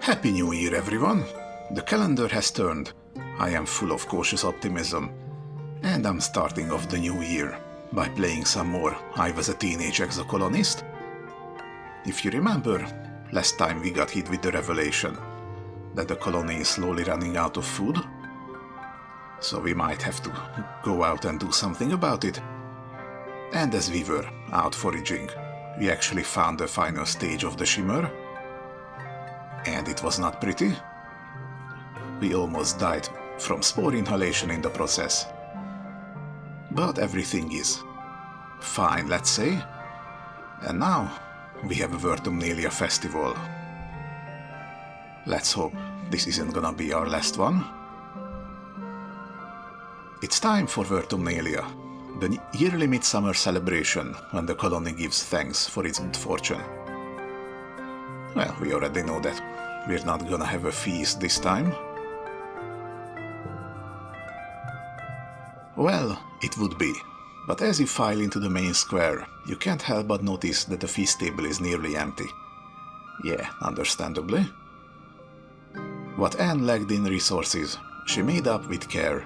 Happy New Year, everyone! The calendar has turned. I am full of cautious optimism. And I'm starting off the new year by playing some more I Was a Teenage Exocolonist. If you remember, last time we got hit with the revelation that the colony is slowly running out of food. So we might have to go out and do something about it. And as we were out foraging, we actually found the final stage of the shimmer. And it was not pretty. We almost died from spore inhalation in the process. But everything is fine, let's say. And now we have a Vertumnalia festival. Let's hope this isn't gonna be our last one. It's time for Vertumnalia, the yearly midsummer celebration when the colony gives thanks for its good fortune. Well, we already know that we're not gonna have a feast this time. Well, it would be, but as you file into the main square, you can't help but notice that the feast table is nearly empty. Yeah, understandably. What Anne lacked in resources, she made up with care.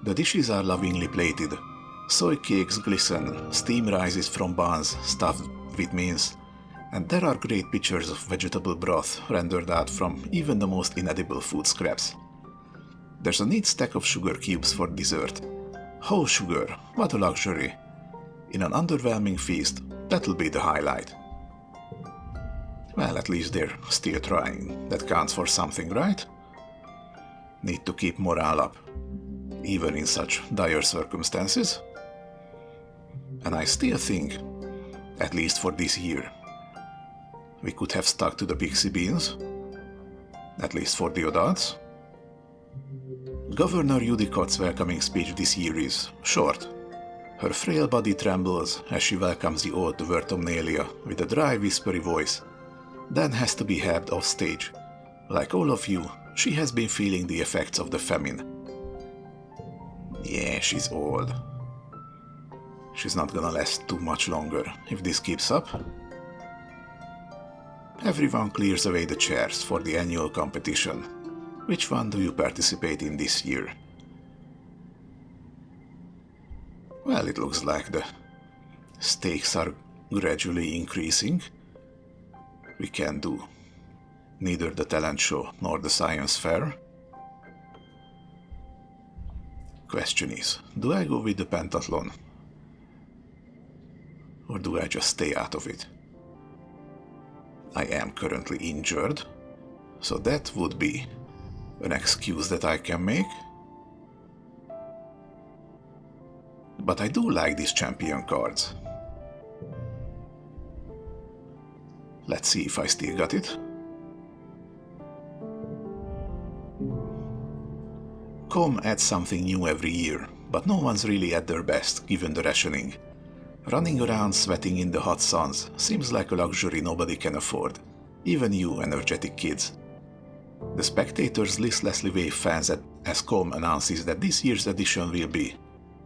The dishes are lovingly plated. Soy cakes glisten, steam rises from buns stuffed with mince, and there are great pictures of vegetable broth rendered out from even the most inedible food scraps. There's a neat stack of sugar cubes for dessert. Whole sugar, what a luxury! In an underwhelming feast, that'll be the highlight. Well, at least they're still trying. That counts for something, right? Need to keep morale up, even in such dire circumstances. And I still think, at least for this year, we could have stuck to the pixie beans, at least for the adults. Governor Judicott's welcoming speech this year is short. Her frail body trembles as she welcomes the ode to Vertumnalia with a dry, whispery voice, then has to be helped off stage. Like all of you, she has been feeling the effects of the famine. Yeah, she's old. She's not gonna last too much longer if this keeps up. Everyone clears away the chairs for the annual competition. Which one do you participate in this year? Well, it looks like the stakes are gradually increasing. We can do neither the talent show nor the science fair. Question is, do I go with the pentathlon? Or do I just stay out of it? I am currently injured, so that would be an excuse that I can make. But I do like these champion cards. Let's see if I still got it. Com adds something new every year, but no one's really at their best given the rationing. Running around sweating in the hot suns seems like a luxury nobody can afford, even you energetic kids. The spectators listlessly wave fans as Com announces that this year's edition will be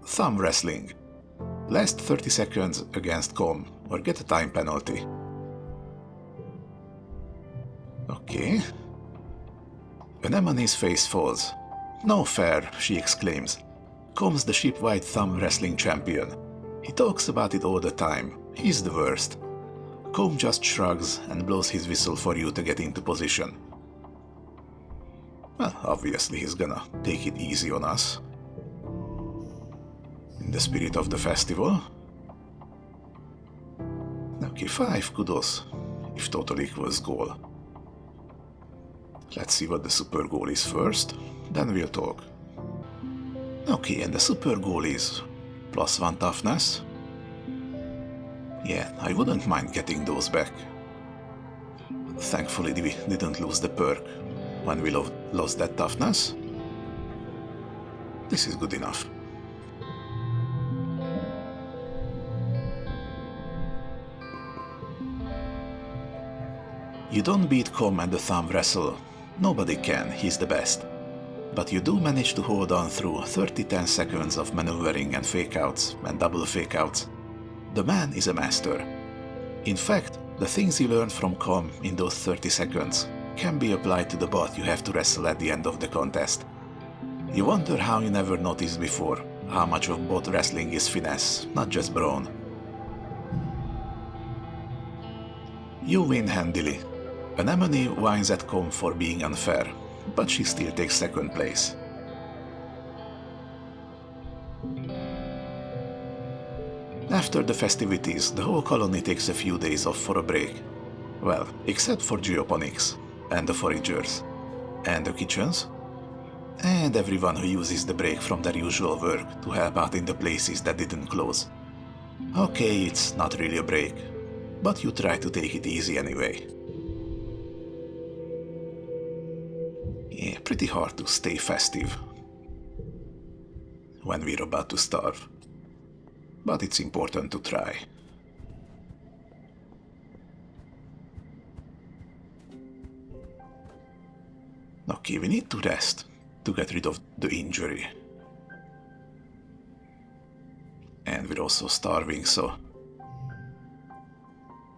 thumb wrestling. Last 30 seconds against Com or get a time penalty. Okay. Anemone's face falls. No fair, she exclaims. Com's the ship-wide thumb wrestling champion. He talks about it all the time. He's the worst. Com just shrugs and blows his whistle for you to get into position. Well, obviously he's gonna take it easy on us. In the spirit of the festival. Okay, 5 kudos, if total equals goal. Let's see what the super goal is first, then we'll talk. Okay, and the super goal is +1 toughness. Yeah, I wouldn't mind getting those back. Thankfully we didn't lose the perk when we lost that toughness. This is good enough. You don't beat Com at the thumb wrestle. Nobody can, he's the best. But you do manage to hold on through 30-10 seconds of maneuvering and fake-outs and double fake-outs. The man is a master. In fact, the things you learned from Com in those 30 seconds can be applied to the bot you have to wrestle at the end of the contest. You wonder how you never noticed before how much of bot wrestling is finesse, not just brawn. You win handily. Anemone whines at Com for being unfair, but she still takes second place. After the festivities, the whole colony takes a few days off for a break. Well, except for geoponics, and the foragers, and the kitchens, and everyone who uses the break from their usual work to help out in the places that didn't close. Okay, it's not really a break, but you try to take it easy anyway. Yeah, pretty hard to stay festive when we're about to starve, but it's important to try. Okay, we need to rest to get rid of the injury. And we're also starving, so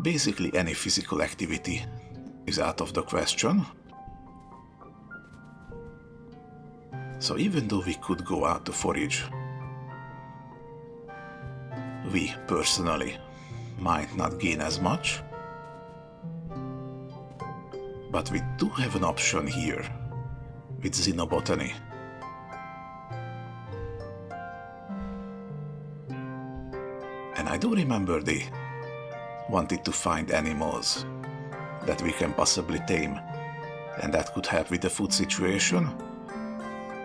basically any physical activity is out of the question. So even though we could go out to forage, we personally might not gain as much, but we do have an option here with xenobotany. And I do remember they wanted to find animals that we can possibly tame and that could help with the food situation.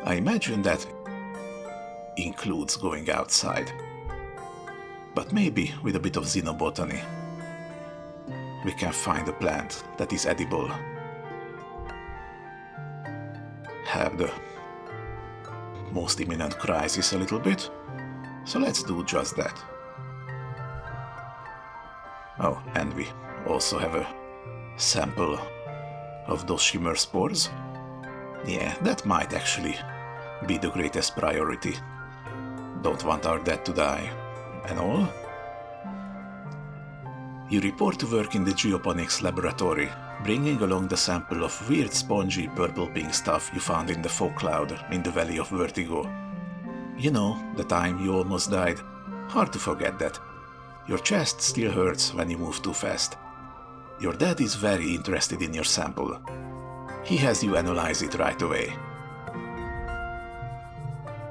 I imagine that includes going outside, but maybe with a bit of xenobotany we can find a plant that is edible. Have the most imminent crisis a little bit, so let's do just that. Oh, and we also have a sample of those shimmer spores. Yeah, that might actually be the greatest priority. Don't want our dead to die and all. You report to work in the geoponics laboratory, bringing along the sample of weird spongy purple-pink stuff you found in the fog cloud in the Valley of Vertigo. You know, the time you almost died. Hard to forget that. Your chest still hurts when you move too fast. Your dad is very interested in your sample. He has you analyze it right away.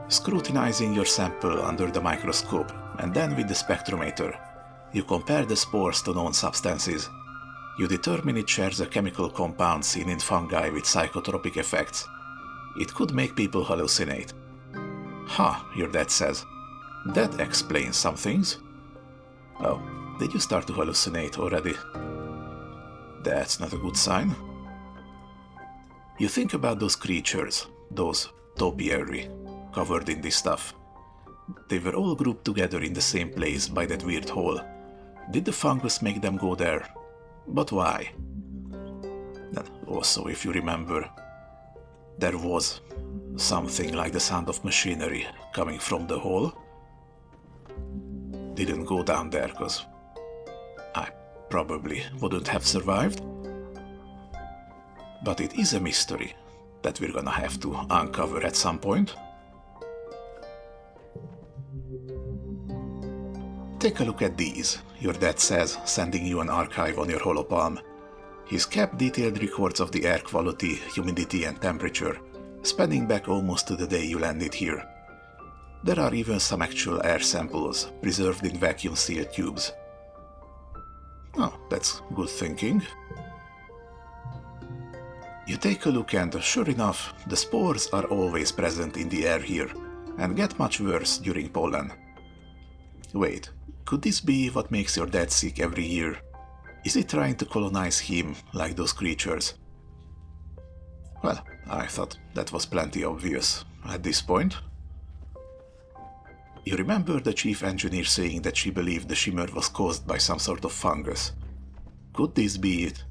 Scrutinizing your sample under the microscope and then with the spectrometer, you compare the spores to known substances. You determine it shares a chemical compound seen in fungi with psychotropic effects. It could make people hallucinate. Ha, your dad says. That explains some things. Oh, did you start to hallucinate already? That's not a good sign. You think about those creatures, those topiary, covered in this stuff. They were all grouped together in the same place by that weird hole. Did the fungus make them go there? But why? And also, if you remember, there was something like the sound of machinery coming from the hole. Didn't go down there, cause I probably wouldn't have survived. But it is a mystery that we're gonna have to uncover at some point. Take a look at these, your dad says, sending you an archive on your holopalm. He's kept detailed records of the air quality, humidity and temperature, spanning back almost to the day you landed here. There are even some actual air samples, preserved in vacuum-sealed tubes. Oh, that's good thinking. You take a look and, sure enough, the spores are always present in the air here, and get much worse during pollen. Wait, could this be what makes your dad sick every year? Is he trying to colonize him like those creatures? Well, I thought that was plenty obvious at this point. You remember the chief engineer saying that she believed the shimmer was caused by some sort of fungus. Could this be it?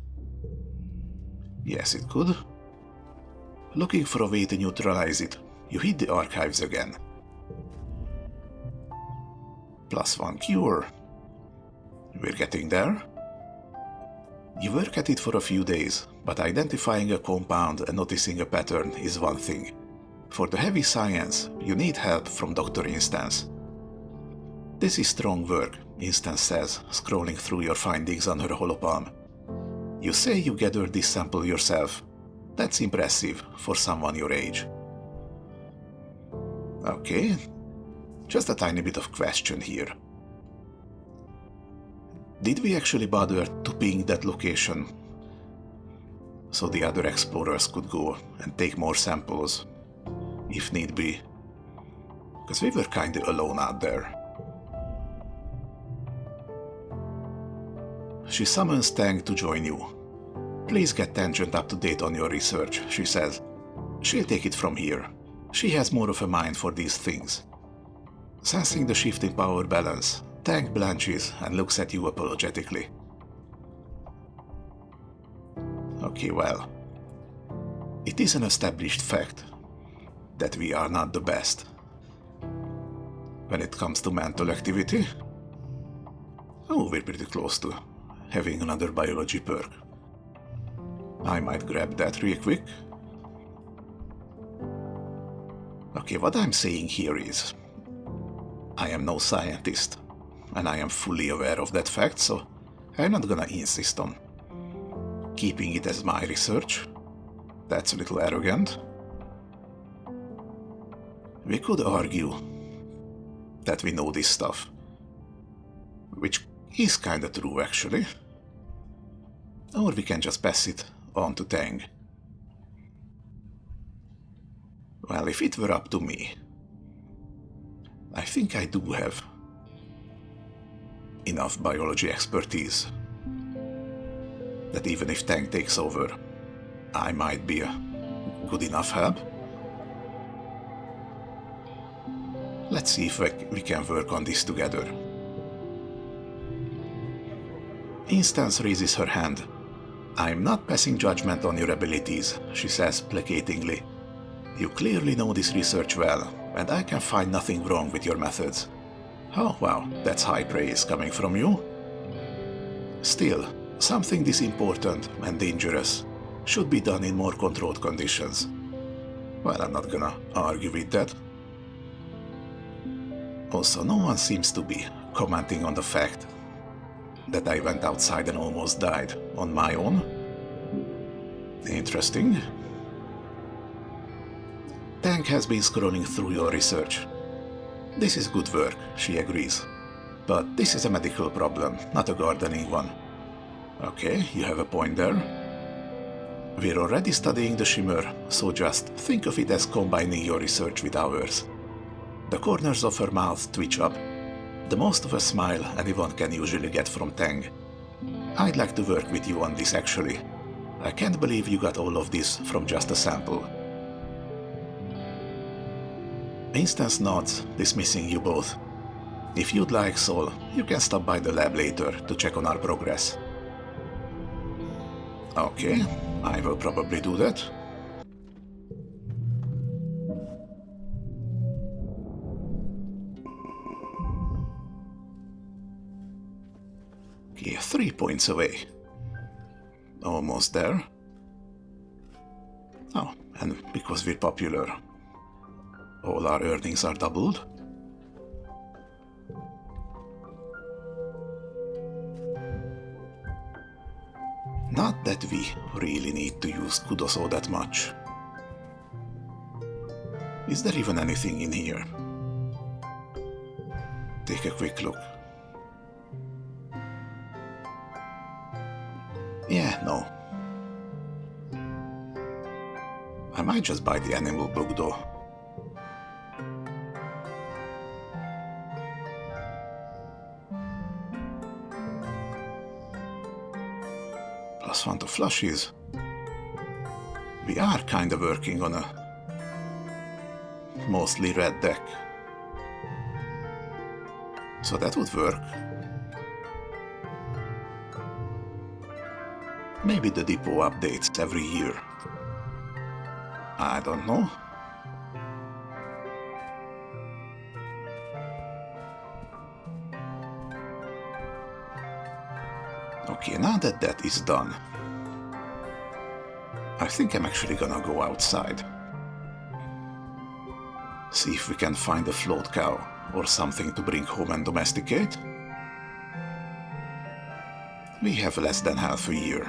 Yes, it could. Looking for a way to neutralize it, you hit the archives again. +1 cure. We're getting there. You work at it for a few days, but identifying a compound and noticing a pattern is one thing. For the heavy science, you need help from Dr. Instance. This is strong work, Instance says, scrolling through your findings on her holopalm. You say you gathered this sample yourself. That's impressive for someone your age. Okay, just a tiny bit of question here. Did we actually bother to ping that location so the other explorers could go and take more samples, if need be? Because we were kinda alone out there. She summons Tang to join you. Please get Tangent up to date on your research, she says. She'll take it from here. She has more of a mind for these things. Sensing the shift in power balance, Tang blanches and looks at you apologetically. Okay, well, it is an established fact that we are not the best when it comes to mental activity. Oh, we're pretty close to having another biology perk. I might grab that real quick. Okay, what I'm saying here is, I am no scientist, and I am fully aware of that fact, so I'm not gonna insist on keeping it as my research. That's a little arrogant. We could argue that we know this stuff, which is kinda true actually. Or we can just pass it on to Tang. Well, if it were up to me, I think I do have enough biology expertise that even if Tang takes over, I might be a good enough help. Let's see if we can work on this together. Instance raises her hand. I'm not passing judgment on your abilities, she says placatingly. You clearly know this research well, and I can find nothing wrong with your methods. Oh wow, that's high praise coming from you. Still, something this important and dangerous should be done in more controlled conditions. Well, I'm not gonna argue with that. Also, no one seems to be commenting on the fact that I went outside and almost died on my own. Interesting. Tang has been scrolling through your research. This is good work, she agrees. But this is a medical problem, not a gardening one. Okay, you have a point there. We're already studying the shimmer, so just think of it as combining your research with ours. The corners of her mouth twitch up. The most of a smile anyone can usually get from Tang. I'd like to work with you on this actually. I can't believe you got all of this from just a sample. Instance nods, dismissing you both. If you'd like, Sol, you can stop by the lab later to check on our progress. Okay, I will probably do that. Okay, 3 points away. Almost there. Oh, and because we're popular, all our earnings are doubled. Not that we really need to use kudos all that much. Is there even anything in here? Take a quick look. Yeah, no. I might just buy the animal book though. +1 to flushes. We are kinda working on a mostly red deck. So that would work. Maybe the depot updates every year. I don't know. Okay, now that that is done, I think I'm actually gonna go outside. See if we can find a float cow or something to bring home and domesticate. We have less than half a year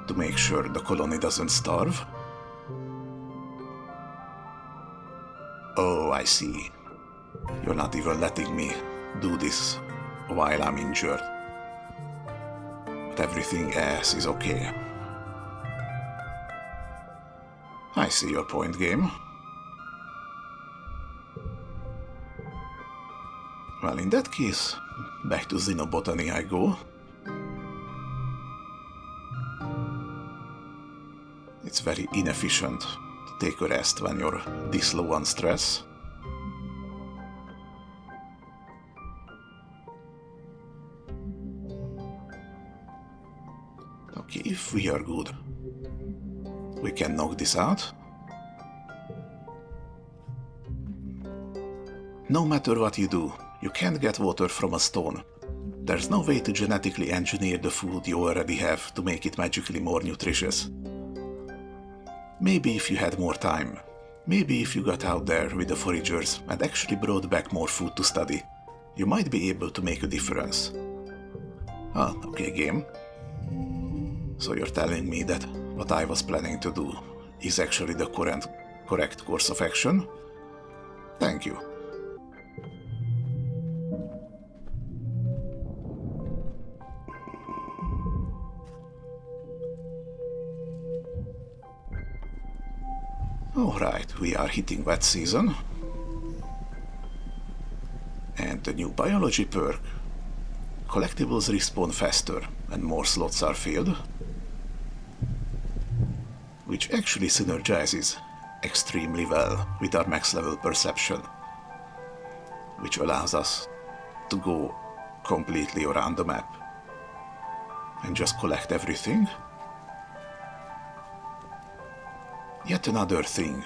to make sure the colony doesn't starve. Oh, I see. You're not even letting me do this while I'm injured. But everything else is okay. I see your point, game. Well, in that case, back to xenobotany I go. It's very inefficient to take a rest when you're this low on stress. Okay, if we are good, we can knock this out. No matter what you do, you can't get water from a stone. There's no way to genetically engineer the food you already have to make it magically more nutritious. Maybe if you had more time, maybe if you got out there with the foragers and actually brought back more food to study, you might be able to make a difference. Ah, okay, game. So you're telling me that what I was planning to do is actually the correct course of action? Thank you. Alright, we are hitting wet season. And the new biology perk. Collectibles respawn faster and more slots are filled. Which actually synergizes extremely well with our max level perception. Which allows us to go completely around the map and just collect everything. Yet another thing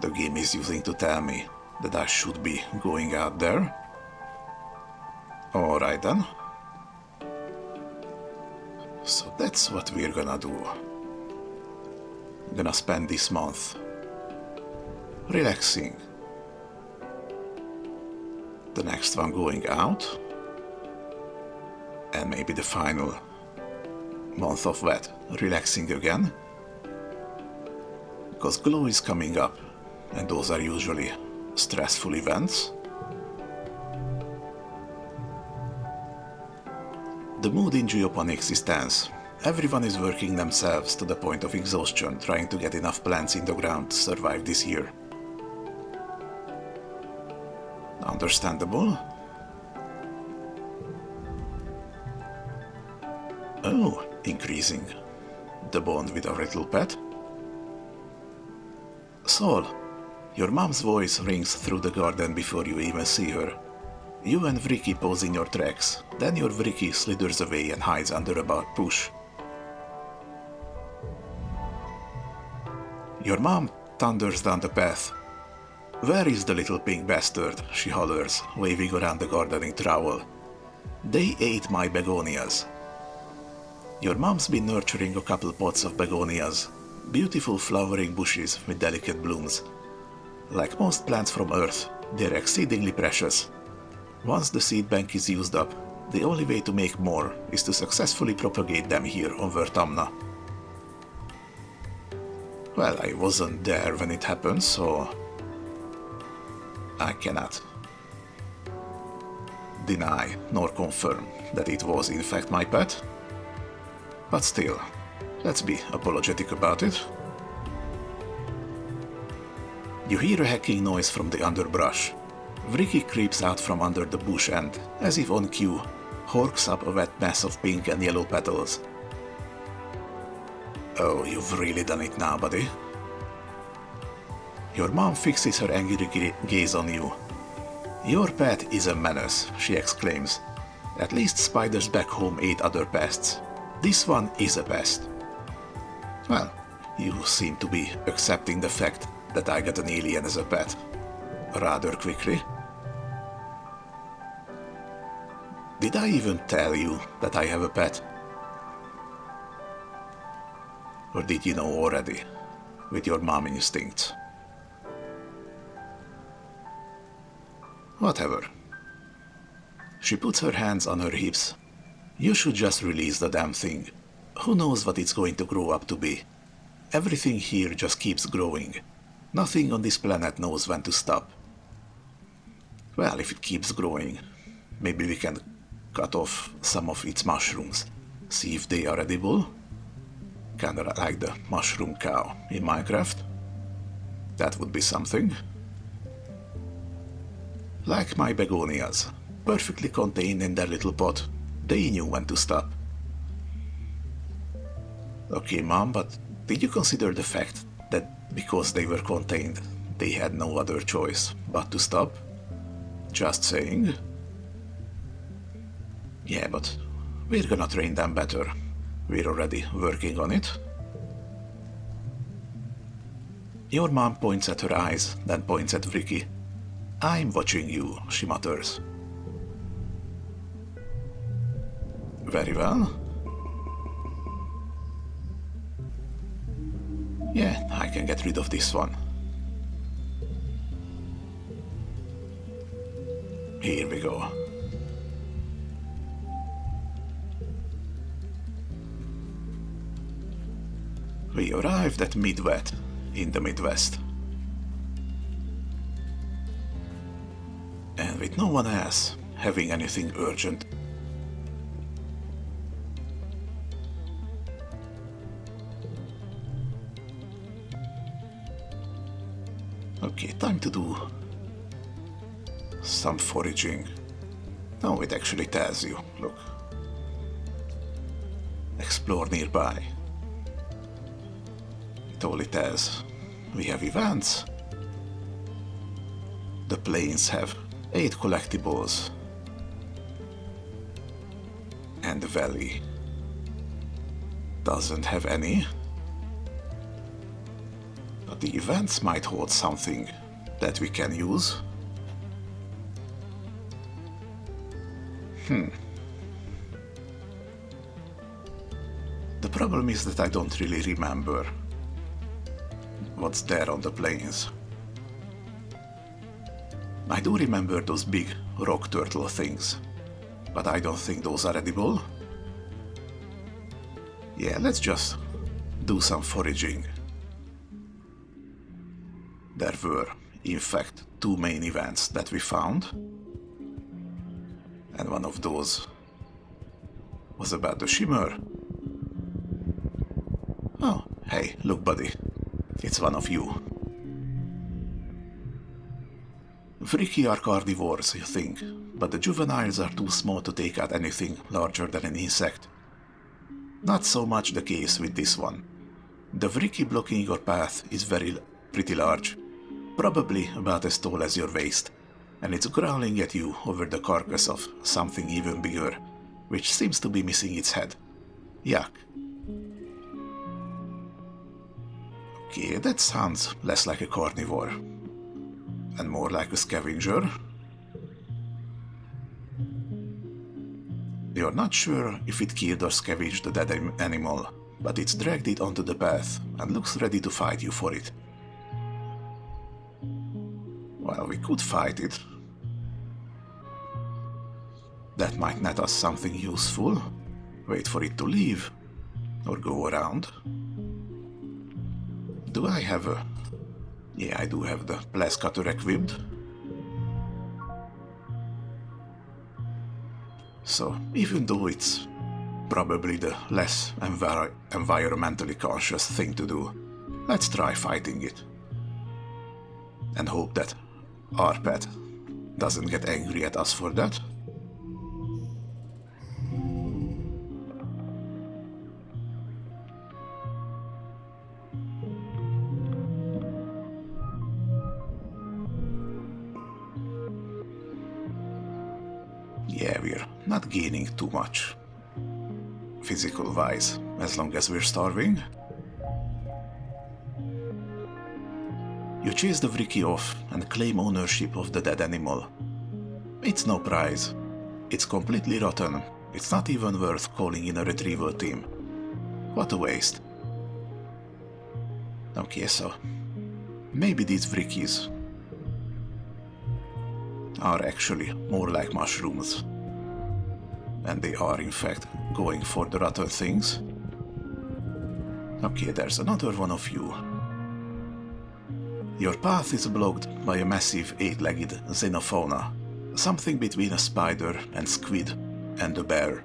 the game is using to tell me that I should be going out there. Alright then. So that's what we're gonna do. I'm gonna spend this month relaxing. The next one going out. And maybe the final month of that relaxing again. Because Glow is coming up, and those are usually stressful events. The mood in geoponics is tense. Everyone is working themselves to the point of exhaustion, trying to get enough plants in the ground to survive this year. Understandable. Oh, increasing the bond with our little pet. Sol, your mom's voice rings through the garden before you even see her. You and Vricky pose in your tracks, then your Vricky slithers away and hides under a bush. Your mom thunders down the path. Where is the little pink bastard? She hollers, waving around the gardening trowel. They ate my begonias. Your mom's been nurturing a couple pots of begonias. Beautiful flowering bushes with delicate blooms. Like most plants from Earth, they're exceedingly precious. Once the seed bank is used up, the only way to make more is to successfully propagate them here on Vertamna. Well, I wasn't there when it happened, so I cannot deny nor confirm that it was in fact my pet. But still, let's be apologetic about it. You hear a hacking noise from the underbrush. Vricky creeps out from under the bush and, as if on cue, horks up a wet mess of pink and yellow petals. Oh, you've really done it now, buddy. Your mom fixes her angry gaze on you. Your pet is a menace, she exclaims. At least spiders back home ate other pests. This one is a pest. Well, you seem to be accepting the fact that I got an alien as a pet rather quickly. Did I even tell you that I have a pet? Or did you know already, with your mom instincts? Whatever. She puts her hands on her hips. You should just release the damn thing. Who knows what it's going to grow up to be? Everything here just keeps growing. Nothing on this planet knows when to stop. Well, if it keeps growing, maybe we can cut off some of its mushrooms. See if they are edible. Kinda like the mushroom cow in Minecraft. That would be something. Like my begonias, perfectly contained in their little pot. They knew when to stop. Okay, Mom, but did you consider the fact that because they were contained, they had no other choice but to stop? Just saying. Yeah, but we're gonna train them better. We're already working on it. Your mom points at her eyes, then points at Ricky. I'm watching you, she mutters. Very well. Yeah, I can get rid of this one. Here we go. We arrived at Midwet, in the Midwest. And with no one else having anything urgent. Okay, time to do some foraging. No, it actually tells you, look. Explore nearby. It only tells we have events. The plains have 8 collectibles. And the valley doesn't have any. But the events might hold something that we can use. The problem is that I don't really remember what's there on the plains. I do remember those big rock turtle things, but I don't think those are edible. Yeah, let's just do some foraging. There were, in fact, 2 main events that we found. And one of those was about the shimmer. Oh, hey, look buddy, it's one of you. Freaky are carnivores, you think, but the juveniles are too small to take out anything larger than an insect. Not so much the case with this one. The Vricky blocking your path is pretty large, probably about as tall as your waist, and it's growling at you over the carcass of something even bigger, which seems to be missing its head. Yuck. Okay, that sounds less like a carnivore, and more like a scavenger. You're not sure if it killed or scavenged the dead animal, but it's dragged it onto the path and looks ready to fight you for it. Well, we could fight it. That might net us something useful. Wait for it to leave, or go around. Do I have a... Yeah, I do have the blast cutter equipped. So, even though it's probably the less environmentally conscious thing to do, let's try fighting it. And hope that our pet doesn't get angry at us for that. Yeah, we're not gaining too much, physical-wise, as long as we're starving. You chase the Vricky off and claim ownership of the dead animal. It's no prize, It's completely rotten. It's not even worth calling in a retrieval team. What a waste. Okay, so maybe these vrikis are actually more like mushrooms. And they are in fact going for the rotten things. Okay, there's another one of you. Your path is blocked by a massive 8-legged xenofauna, something between a spider and squid and a bear.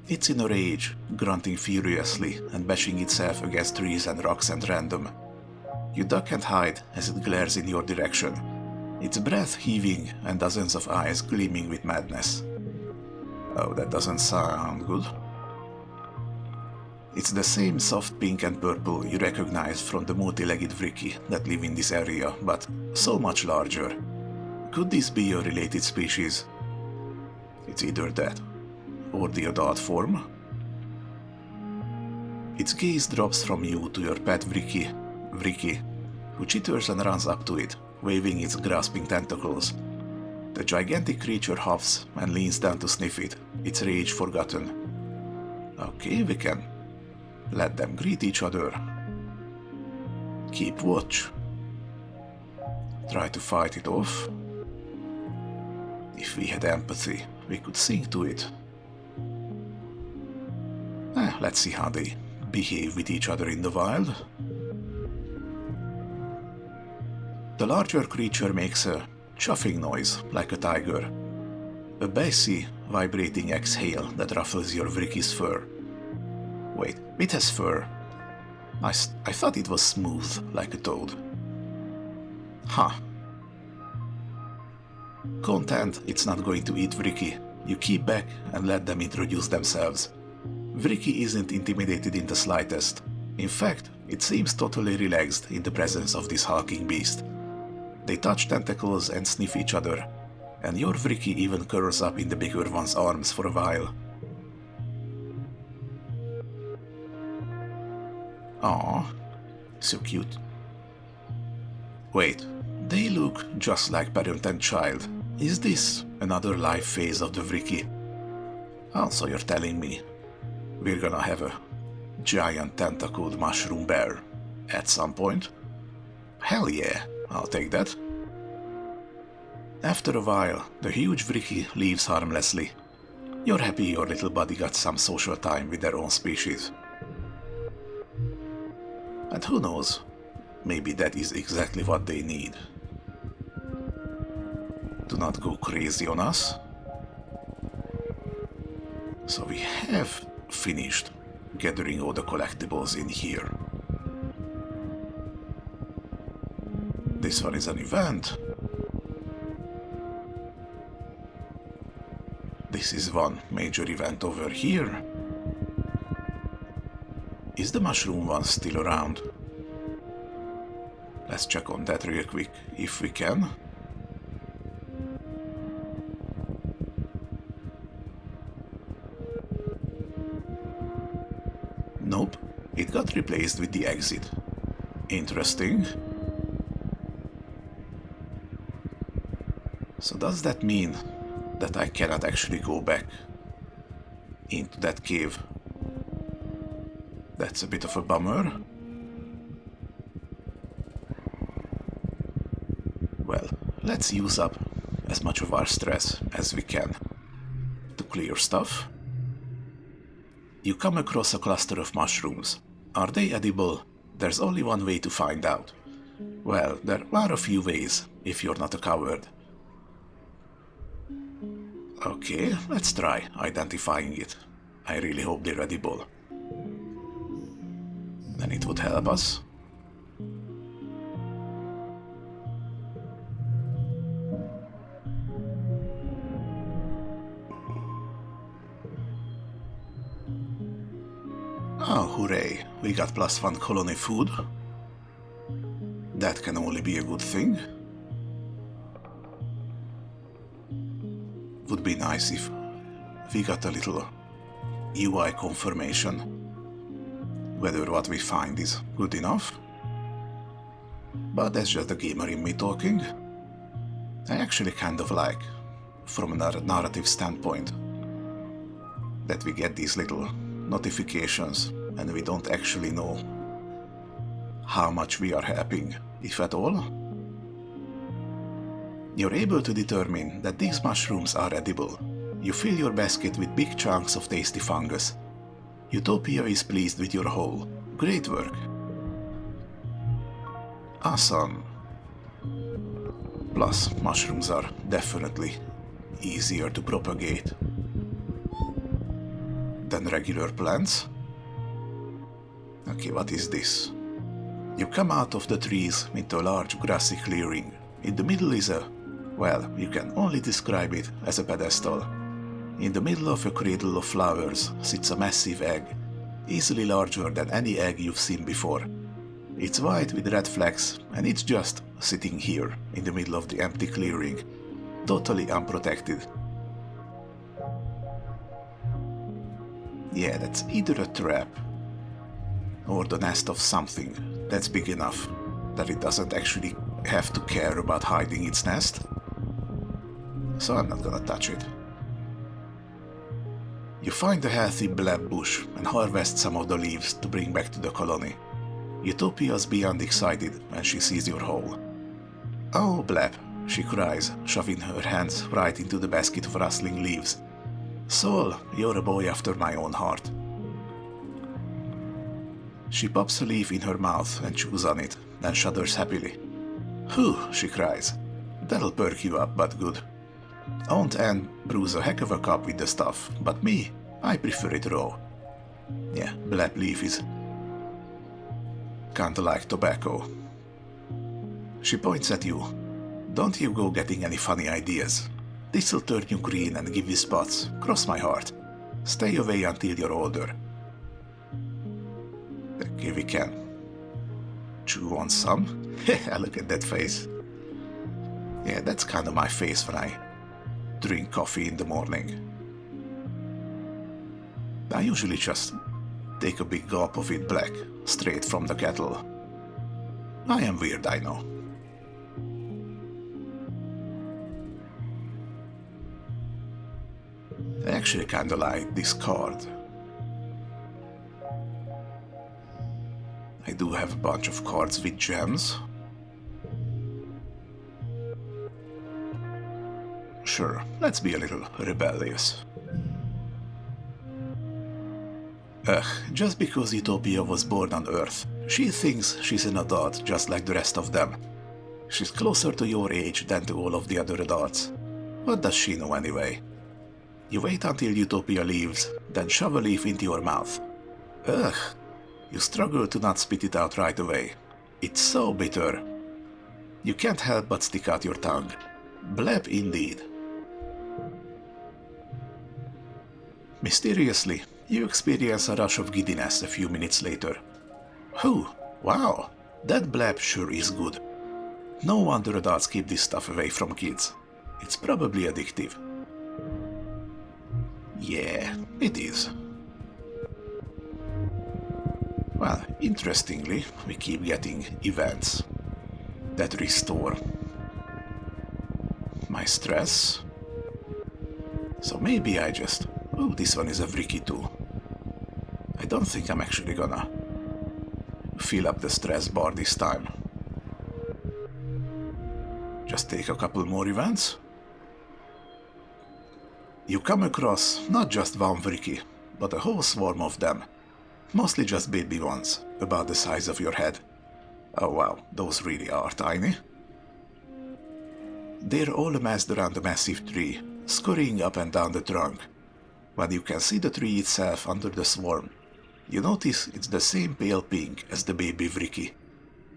It's in a rage, grunting furiously and bashing itself against trees and rocks at random. You duck and hide as it glares in your direction, its breath heaving and dozens of eyes gleaming with madness. Oh, that doesn't sound good. It's the same soft pink and purple you recognize from the multi-legged vriki that live in this area, but so much larger. Could this be a related species? It's either that, or the adult form. Its gaze drops from you to your pet vriki, who chitters and runs up to it, waving its grasping tentacles. The gigantic creature huffs and leans down to sniff it, its rage forgotten. Okay, we can let them greet each other. Keep watch. Try to fight it off. If we had empathy, we could sing to it. Let's see how they behave with each other in the wild. The larger creature makes a chuffing noise like a tiger, a bassy, vibrating exhale that ruffles your vriki's fur. Wait, it has fur. I thought it was smooth like a toad. Huh. Content it's not going to eat vriki, you keep back and let them introduce themselves. Vriki isn't intimidated in the slightest. In fact, it seems totally relaxed in the presence of this hulking beast. They touch tentacles and sniff each other, and your vriki even curls up in the bigger one's arms for a while. Aww, so cute. Wait, they look just like parent and child. Is this another life phase of the vriki? Also, you're telling me we're gonna have a giant tentacled mushroom bear at some point? Hell yeah, I'll take that. After a while, the huge vriki leaves harmlessly. You're happy your little buddy got some social time with their own species. And who knows, maybe that is exactly what they need. Do not go crazy on us. So we have finished gathering all the collectibles in here. This one is an event. This is one major event over here. Is the mushroom one still around? Let's check on that real quick, if we can. Nope, it got replaced with the exit. Interesting. So does that mean that I cannot actually go back into that cave? That's a bit of a bummer. Well, let's use up as much of our stress as we can to clear stuff. You come across a cluster of mushrooms. Are they edible? There's only one way to find out. Well, there are a few ways if you're not a coward. Okay, let's try identifying it. I really hope they're edible. Then it would help us. Oh, hooray, we got +1 colony food. That can only be a good thing. Would be nice if we got a little UI confirmation whether what we find is good enough. But that's just the gamer in me talking. I actually kind of like from a narrative standpoint. That we get these little notifications and we don't actually know how much we are helping, if at all. You're able to determine that these mushrooms are edible. You fill your basket with big chunks of tasty fungus. Utopia is pleased with your haul. Great work. Awesome. Plus, mushrooms are definitely easier to propagate than regular plants. Okay, what is this? You come out of the trees into a large grassy clearing. In the middle is a, well, you can only describe it as a pedestal. In the middle of a cradle of flowers sits a massive egg, easily larger than any egg you've seen before. It's white with red flecks, and it's just sitting here in the middle of the empty clearing, totally unprotected. Yeah, that's either a trap or the nest of something that's big enough that it doesn't actually have to care about hiding its nest. So I'm not gonna touch it. You find a healthy blab bush and harvest some of the leaves to bring back to the colony. Utopia's beyond excited when she sees your haul. "Oh, Blab," she cries, shoving her hands right into the basket of rustling leaves. "Sol, you're a boy after my own heart." She pops a leaf in her mouth and chews on it, then shudders happily. "Whew," she cries. "That'll perk you up, but good. Aunt Anne brews a heck of a cup with the stuff, but me, I prefer it raw." Yeah, blab leaf is kinda like tobacco. She points at you. "Don't you go getting any funny ideas. This'll turn you green and give you spots, cross my heart. Stay away until you're older." Okay, we can chew on some. Look at that face. Yeah, that's kind of my face when I drink coffee in the morning. I usually just take a big gulp of it black, straight from the kettle. I am weird, I know. I actually kinda like this card. I do have a bunch of cards with gems. Sure, let's be a little rebellious. Ugh, just because Utopia was born on Earth, she thinks she's an adult just like the rest of them. She's closer to your age than to all of the other adults. What does she know anyway? You wait until Utopia leaves, then shove a leaf into your mouth. Ugh, you struggle to not spit it out right away. It's so bitter. You can't help but stick out your tongue. Blab indeed. Mysteriously, you experience a rush of giddiness a few minutes later. "Whew, wow, that blab sure is good. No wonder adults keep this stuff away from kids. It's probably addictive." Yeah, it is. Well, interestingly, we keep getting events that restore my stress. So maybe I just... Oh, this one is a Vricky too. I don't think I'm actually gonna fill up the stress bar this time. Just take a couple more events. You come across not just one Vricky, but a whole swarm of them. Mostly just baby ones, about the size of your head. Oh wow, those really are tiny. They're all amassed around a massive tree, scurrying up and down the trunk. When you can see the tree itself under the swarm, you notice it's the same pale pink as the baby Vricky.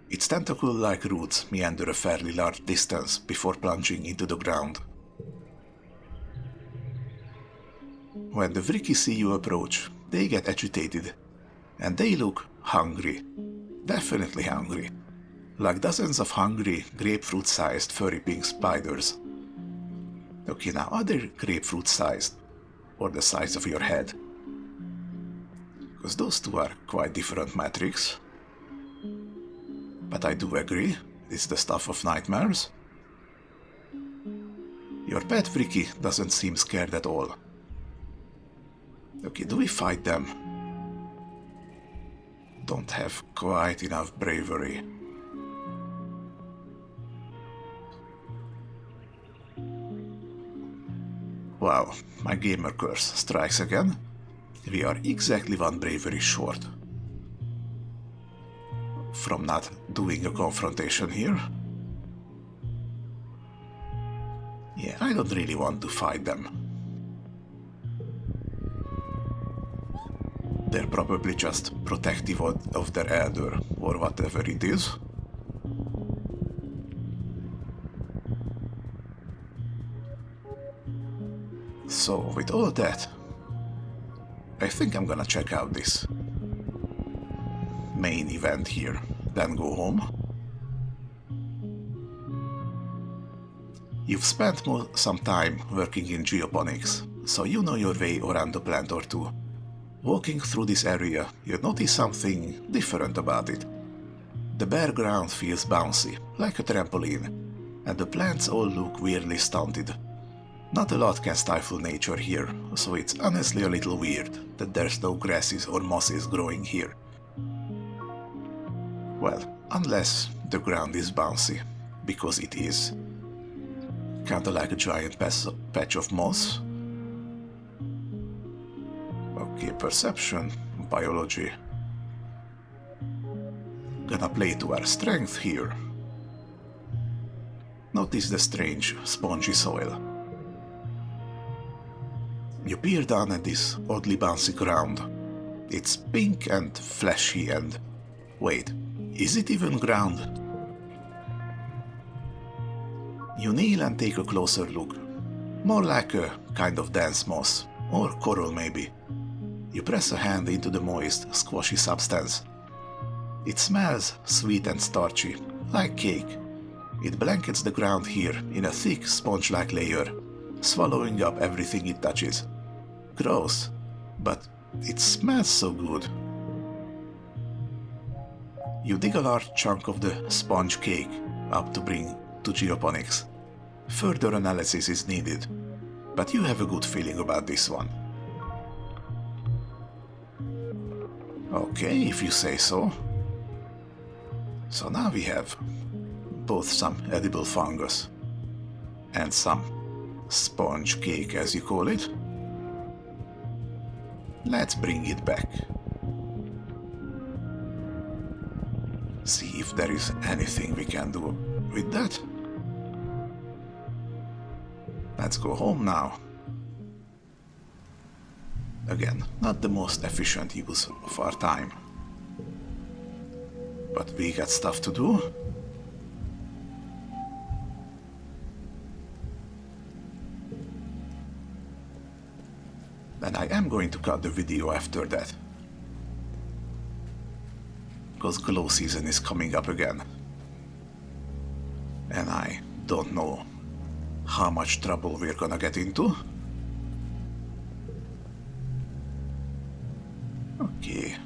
Its tentacle-like roots meander a fairly large distance before plunging into the ground. When the Vricky see you approach, they get agitated, and they look hungry. Definitely hungry. Like dozens of hungry, grapefruit-sized furry pink spiders. Okay, now are they grapefruit-sized, or the size of your head? Because those two are quite different metrics. But I do agree, it's the stuff of nightmares. Your pet Ricky doesn't seem scared at all. Okay, do we fight them? Don't have quite enough bravery. Wow, my gamer curse strikes again. We are exactly one bravery short from not doing a confrontation here. Yeah, I don't really want to fight them. They're probably just protective of their elder, or whatever it is. So, with all that, I think I'm gonna check out this main event here, then go home. You've spent some time working in geoponics, so you know your way around a plant or two. Walking through this area, you notice something different about it. The bare ground feels bouncy, like a trampoline, and the plants all look weirdly stunted. Not a lot can stifle nature here, so it's honestly a little weird that there's no grasses or mosses growing here. Well, unless the ground is bouncy, because it is. Kinda like a giant patch of moss. Okay, perception, biology. Gonna play to our strength here. Notice the strange, spongy soil. You peer down at this oddly bouncy ground. It's pink and fleshy and... wait, is it even ground? You kneel and take a closer look. More like a kind of dense moss, or coral maybe. You press a hand into the moist, squashy substance. It smells sweet and starchy, like cake. It blankets the ground here in a thick, sponge-like layer, swallowing up everything it touches. Gross, but it smells so good. You dig a large chunk of the sponge cake up to bring to geoponics. Further analysis is needed, but you have a good feeling about this one. Okay, if you say so. So now we have both some edible fungus and some sponge cake, as you call it. Let's bring it back. See if there is anything we can do with that. Let's go home now. Again, not the most efficient use of our time. But we got stuff to do. And I am going to cut the video after that. Because glow season is coming up again. And I don't know how much trouble we're gonna get into. Okay,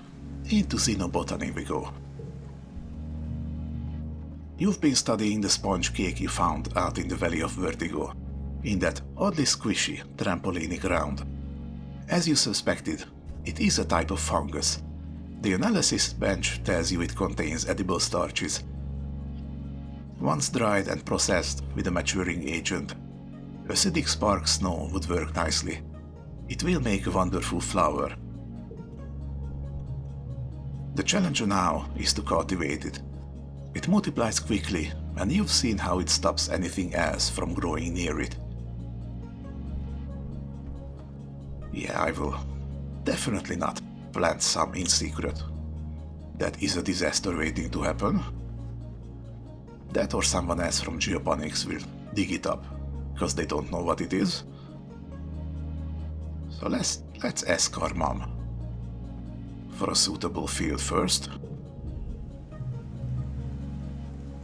into xenobotany we go. You've been studying the sponge cake you found out in the Valley of Vertigo, in that oddly squishy, trampoline ground. As you suspected, it is a type of fungus. The analysis bench tells you it contains edible starches. Once dried and processed with a maturing agent, acidic spark snow would work nicely. It will make a wonderful flour. The challenge now is to cultivate it. It multiplies quickly, and you've seen how it stops anything else from growing near it. Yeah, I will definitely not plant some in secret. That is a disaster waiting to happen. That or someone else from geoponics will dig it up, because they don't know what it is. So let's ask our mom for a suitable field first.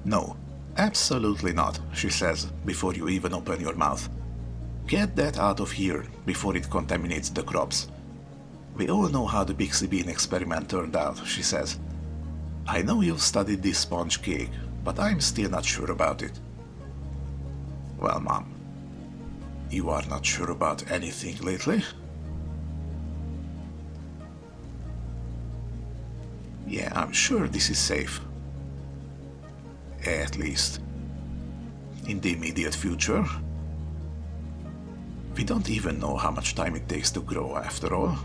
No, absolutely not, she says before you even open your mouth. Get that out of here before it contaminates the crops. We all know how the pixie bean experiment turned out, she says. I know you've studied this sponge cake, but I'm still not sure about it. Well, Mom, You are not sure about anything lately? Yeah, I'm sure this is safe. At least. In the immediate future. We don't even know how much time it takes to grow after all.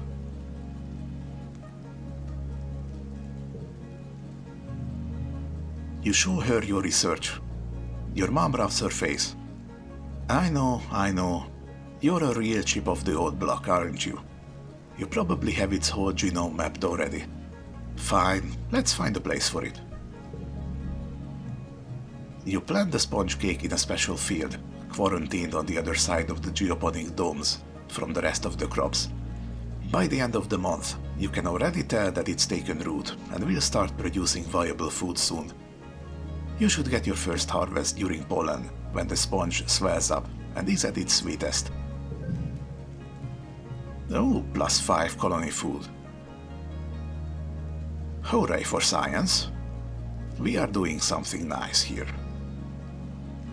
You show her your research. Your mom rubs her face. I know. You're a real chip of the old block, aren't you? You probably have its whole genome mapped already. Fine, let's find a place for it. You plant the sponge cake in a special field, quarantined on the other side of the geoponic domes from the rest of the crops. By the end of the month, you can already tell that it's taken root and will start producing viable food soon. You should get your first harvest during pollen, when the sponge swells up and is at its sweetest. Oh, +5 colony food. Hooray for science! We are doing something nice here.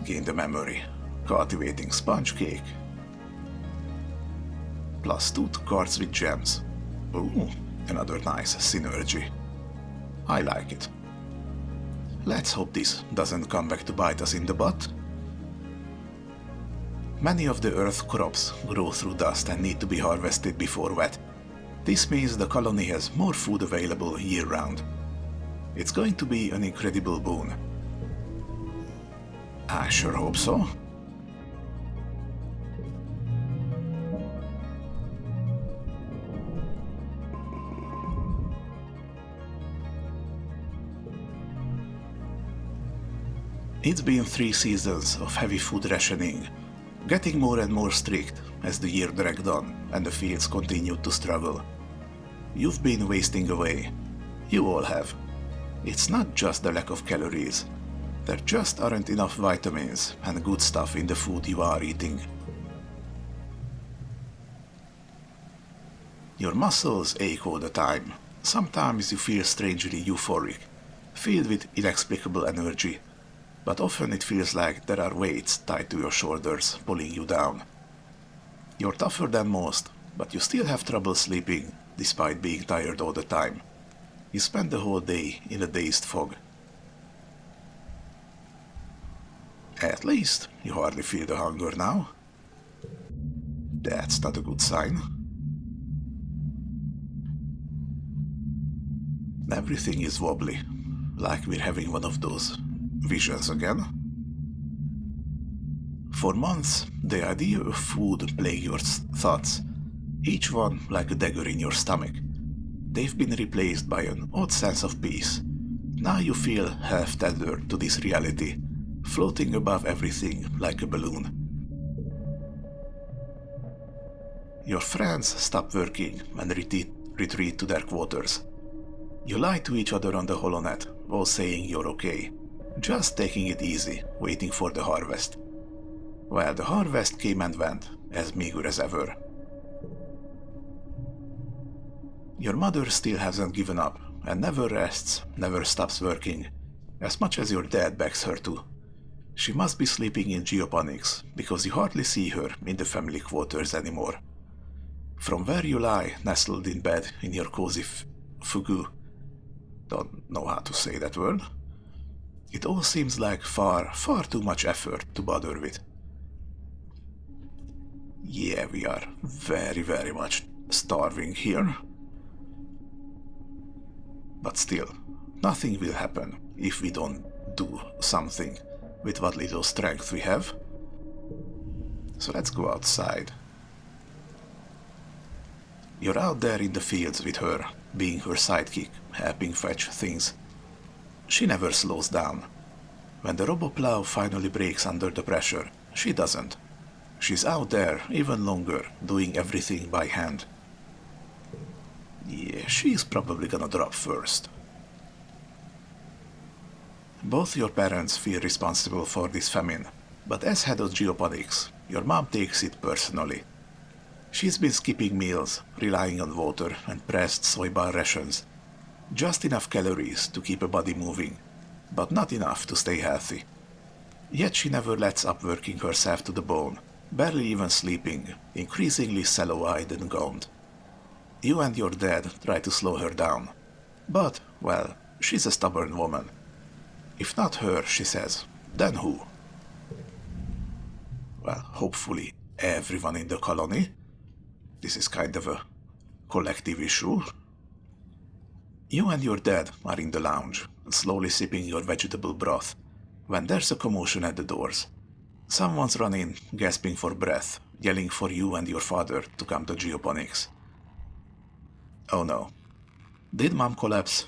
Gain the memory. Cultivating sponge cake. +2 to cards with gems. Ooh, another nice synergy. I like it. Let's hope this doesn't come back to bite us in the butt. Many of the Earth crops grow through dust and need to be harvested before wet. This means the colony has more food available year-round. It's going to be an incredible boon. I sure hope so. It's been 3 seasons of heavy food rationing, getting more and more strict as the year dragged on and the fields continued to struggle. You've been wasting away. You all have. It's not just the lack of calories. There just aren't enough vitamins and good stuff in the food you are eating. Your muscles ache all the time. Sometimes you feel strangely euphoric, filled with inexplicable energy. But often it feels like there are weights tied to your shoulders, pulling you down. You're tougher than most, but you still have trouble sleeping, despite being tired all the time. You spend the whole day in a dazed fog. At least, you hardly feel the hunger now. That's not a good sign. Everything is wobbly, like we're having one of those visions again. For months, the idea of food plagued your thoughts, each one like a dagger in your stomach. They've been replaced by an odd sense of peace. Now you feel half tethered to this reality, floating above everything like a balloon. Your friends stop working and retreat to their quarters. You lie to each other on the holonet, all saying you're okay. Just taking it easy, waiting for the harvest. Well, the harvest came and went, as meager as ever. Your mother still hasn't given up, and never rests, never stops working, as much as your dad begs her to. She must be sleeping in geoponics, because you hardly see her in the family quarters anymore. From where you lie, nestled in bed in your cozy fugu, don't know how to say that word, it all seems like far too much effort to bother with. Yeah, we are very much starving here. But still, nothing will happen if we don't do something with what little strength we have. So let's go outside. You're out there in the fields with her, being her sidekick, helping fetch things. She never slows down. When the roboplow finally breaks under the pressure, she doesn't. She's out there even longer, doing everything by hand. Yeah, she's probably gonna drop first. Both your parents feel responsible for this famine, but as head of geoponics, your mom takes it personally. She's been skipping meals, relying on water and pressed soy bar rations. Just enough calories to keep a body moving, but not enough to stay healthy. Yet she never lets up working herself to the bone, barely even sleeping, increasingly sallow-eyed and gaunt. You and your dad try to slow her down. But, well, she's a stubborn woman. If not her, she says, then who? Well, hopefully everyone in the colony. This is kind of a collective issue. You and your dad are in the lounge, slowly sipping your vegetable broth, when there's a commotion at the doors. Someone's running, gasping for breath, yelling for you and your father to come to geoponics. Oh no. Did Mom collapse?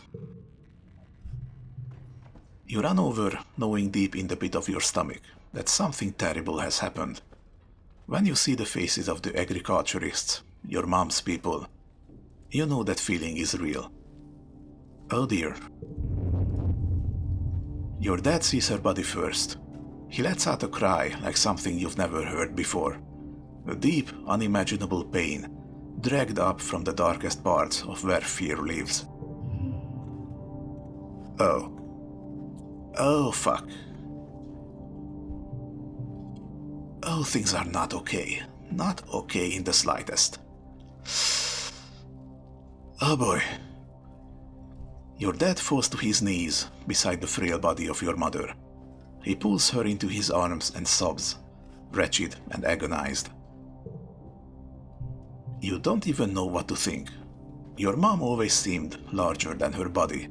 You run over, knowing deep in the pit of your stomach that something terrible has happened. When you see the faces of the agriculturists, your mom's people, you know that feeling is real. Oh dear. Your dad sees her body first. He lets out a cry like something you've never heard before. A deep, unimaginable pain, dragged up from the darkest parts of where fear lives. Oh. Oh, fuck. Oh, things are not okay. Not okay in the slightest. Oh boy. Your dad falls to his knees beside the frail body of your mother. He pulls her into his arms and sobs, wretched and agonized. You don't even know what to think. Your mom always seemed larger than her body,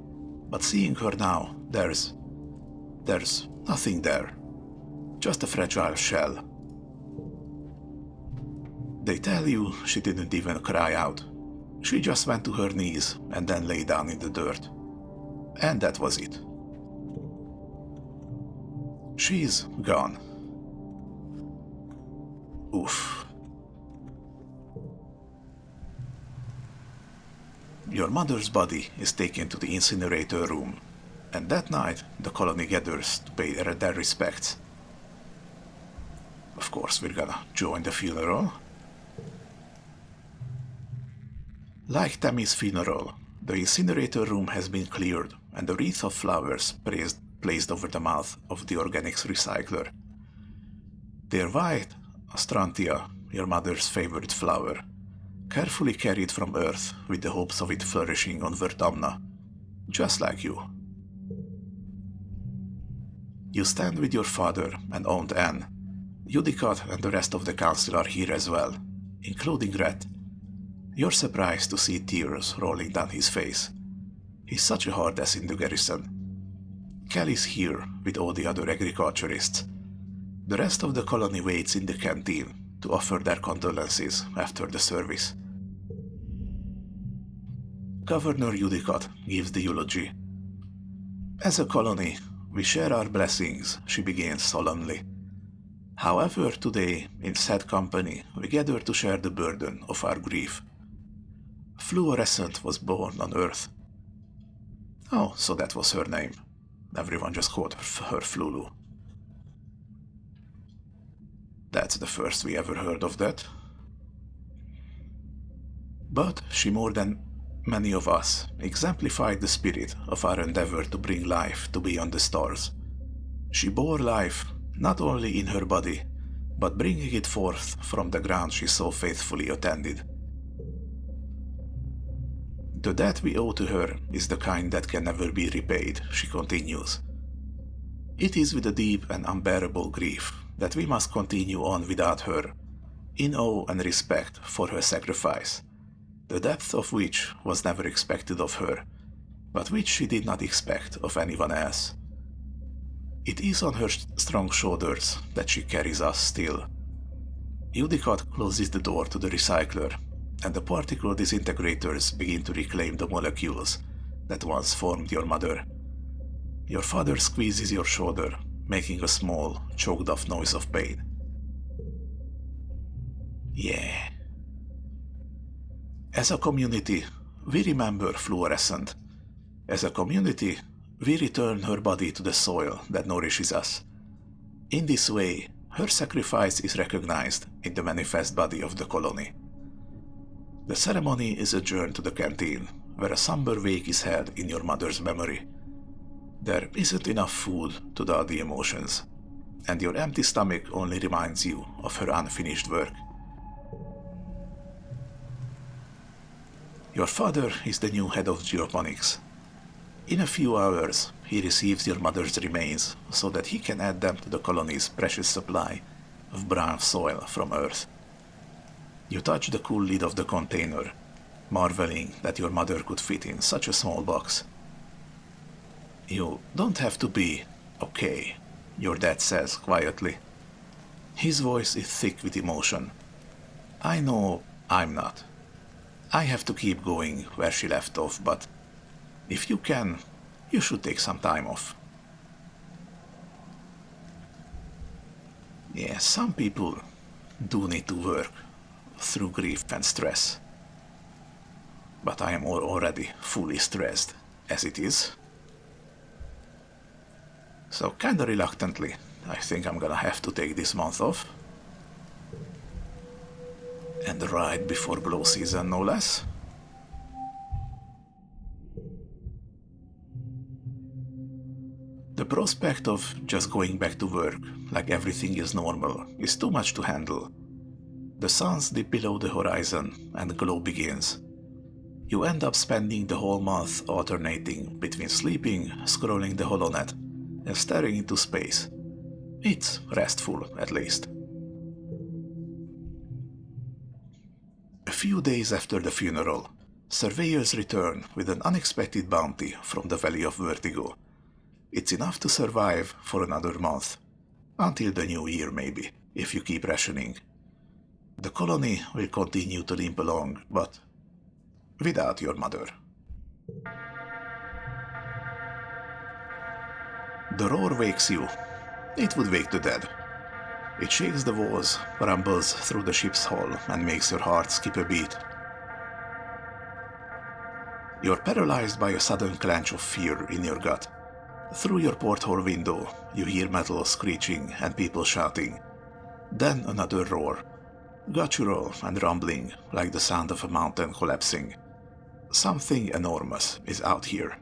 but seeing her now, there's nothing there. Just a fragile shell. They tell you she didn't even cry out. She just went to her knees and then lay down in the dirt. And that was it. She's gone. Oof. Your mother's body is taken to the incinerator room, and that night the colony gathers to pay their respects. Of course, we're gonna join the funeral. Like Tammy's funeral, the incinerator room has been cleared and a wreath of flowers placed over the mouth of the organics recycler. They're white astrantia, your mother's favorite flower, carefully carried from Earth with the hopes of it flourishing on Vertamna, just like you. You stand with your father and Aunt Anne. Judicot and the rest of the council are here as well, including Rhett. You're surprised to see tears rolling down his face. He's such a hard ass in the garrison. Kelly's here with all the other agriculturists. The rest of the colony waits in the canteen to offer their condolences after the service. Governor Judicot gives the eulogy. As a colony, we share our blessings, she begins solemnly. However, today, in sad company, we gather to share the burden of our grief. Fluorescent was born on Earth. Oh, so that was her name. Everyone just called her Flulu. That's the first we ever heard of that. But she, more than many of us, exemplified the spirit of our endeavor to bring life to beyond the stars. She bore life not only in her body, but bringing it forth from the ground she so faithfully attended. The debt we owe to her is the kind that can never be repaid, she continues. It is with a deep and unbearable grief that we must continue on without her, in awe and respect for her sacrifice, the depth of which was never expected of her, but which she did not expect of anyone else. It is on her strong shoulders that she carries us still. Judicot closes the door to the recycler, and the particle disintegrators begin to reclaim the molecules that once formed your mother. Your father squeezes your shoulder, making a small, choked-off noise of pain. Yeah. As a community, we remember Fluorescent. As a community, we return her body to the soil that nourishes us. In this way, her sacrifice is recognized in the manifest body of the colony. The ceremony is adjourned to the canteen, where a somber wake is held in your mother's memory. There isn't enough food to dull the emotions, and your empty stomach only reminds you of her unfinished work. Your father is the new head of geoponics. In a few hours, he receives your mother's remains so that he can add them to the colony's precious supply of brown soil from Earth. You touch the cool lid of the container, marveling that your mother could fit in such a small box. You don't have to be okay, your dad says quietly. His voice is thick with emotion. I know I'm not. I have to keep going where she left off, but if you can, you should take some time off. Yeah, some people do need to work through grief and stress. But I am already fully stressed as it is. So kinda reluctantly, I think I'm gonna have to take this month off. And right before blow season, no less. The prospect of just going back to work like everything is normal is too much to handle. The suns dip below the horizon and the glow begins. You end up spending the whole month alternating between sleeping, scrolling the HoloNet, and staring into space. It's restful, at least. A few days after the funeral, surveyors return with an unexpected bounty from the Valley of Vertigo. It's enough to survive for another month. Until the new year, maybe, if you keep rationing. The colony will continue to limp along, but without your mother. The roar wakes you. It would wake the dead. It shakes the walls, rumbles through the ship's hull, and makes your heart skip a beat. You're paralyzed by a sudden clench of fear in your gut. Through your porthole window, you hear metal screeching and people shouting. Then another roar, guttural and rumbling like the sound of a mountain collapsing. Something enormous is out here.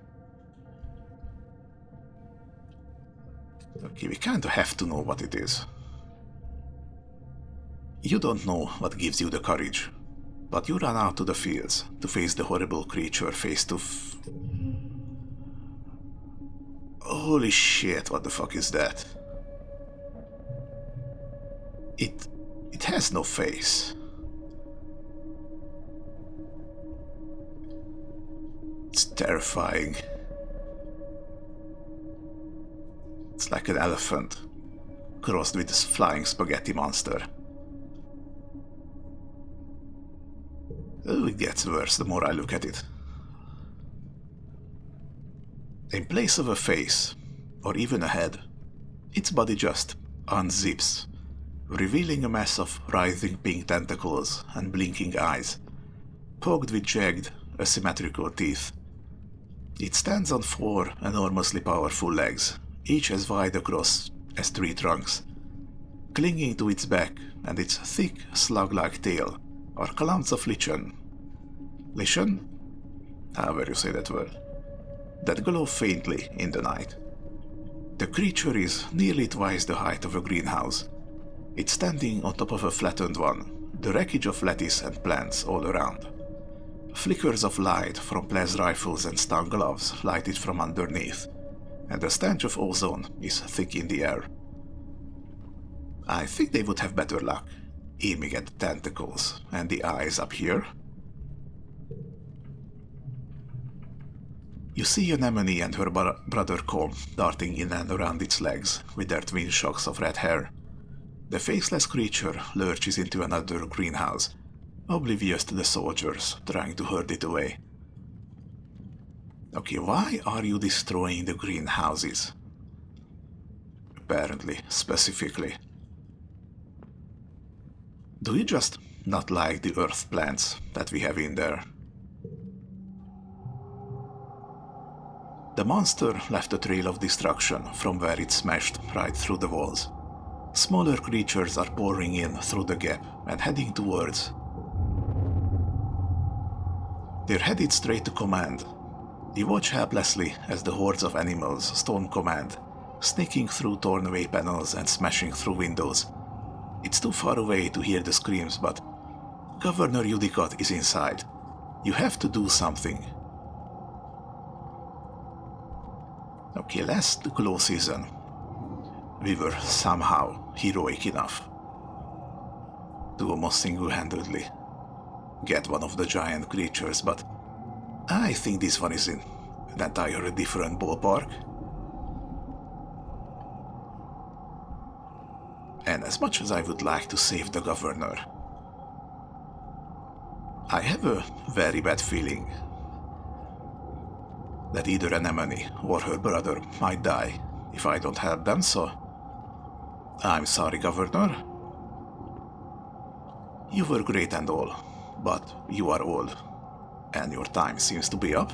Okay, we kinda have to know what it is. You don't know what gives you the courage, but you run out to the fields to face the horrible creature face to Holy shit, what the fuck is that? It has no face. It's terrifying. It's like an elephant crossed with this flying spaghetti monster. Oh, it gets worse the more I look at it. In place of a face, or even a head, its body just unzips, revealing a mess of writhing pink tentacles and blinking eyes, poked with jagged, asymmetrical teeth. It stands on 4 enormously powerful legs, each as wide across as 3 trunks. Clinging to its back and its thick, slug-like tail are clumps of lichen. Lichen? However you say that word. That glow faintly in the night. The creature is nearly twice the height of a greenhouse. It's standing on top of a flattened one, the wreckage of lettuce and plants all around. Flickers of light from plas rifles and stun gloves light it from underneath, and the stench of ozone is thick in the air. I think they would have better luck aiming at the tentacles and the eyes up here. You see Anemone and her brother Colm darting in and around its legs with their twin shocks of red hair. The faceless creature lurches into another greenhouse, oblivious to the soldiers trying to herd it away. Okay, why are you destroying the greenhouses? Apparently, specifically. Do you just not like the earth plants that we have in there? The monster left a trail of destruction from where it smashed right through the walls. Smaller creatures are pouring in through the gap and heading towards. They're headed straight to command. You watch helplessly as the hordes of animals storm command, sneaking through torn away panels and smashing through windows. It's too far away to hear the screams, but Governor Udicott is inside. You have to do something. Okay, last glow season, we were somehow heroic enough to almost single-handedly get one of the giant creatures, but I think this one is in an entirely different ballpark. And as much as I would like to save the governor, I have a very bad feeling that either Anemone or her brother might die if I don't help them, so I'm sorry, Governor. You were great and all, but you are old, and your time seems to be up.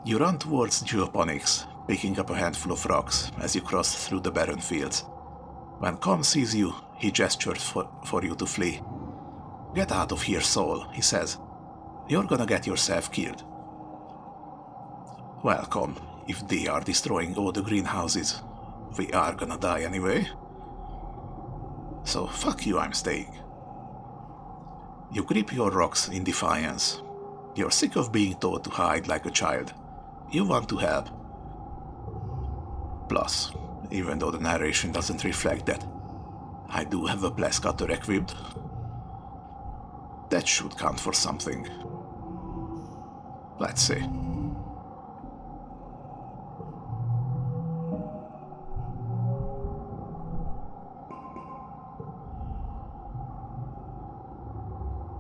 You run towards geoponics, picking up a handful of rocks as you cross through the barren fields. When Com sees you, he gestures for you to flee. "Get out of here, Saul," he says. "You're gonna get yourself killed." "Well, Com, if they are destroying all the greenhouses, we are gonna die anyway. So fuck you, I'm staying." You grip your rocks in defiance. You're sick of being told to hide like a child. You want to help. Plus, even though the narration doesn't reflect that, I do have a blast cutter equipped. That should count for something. Let's see.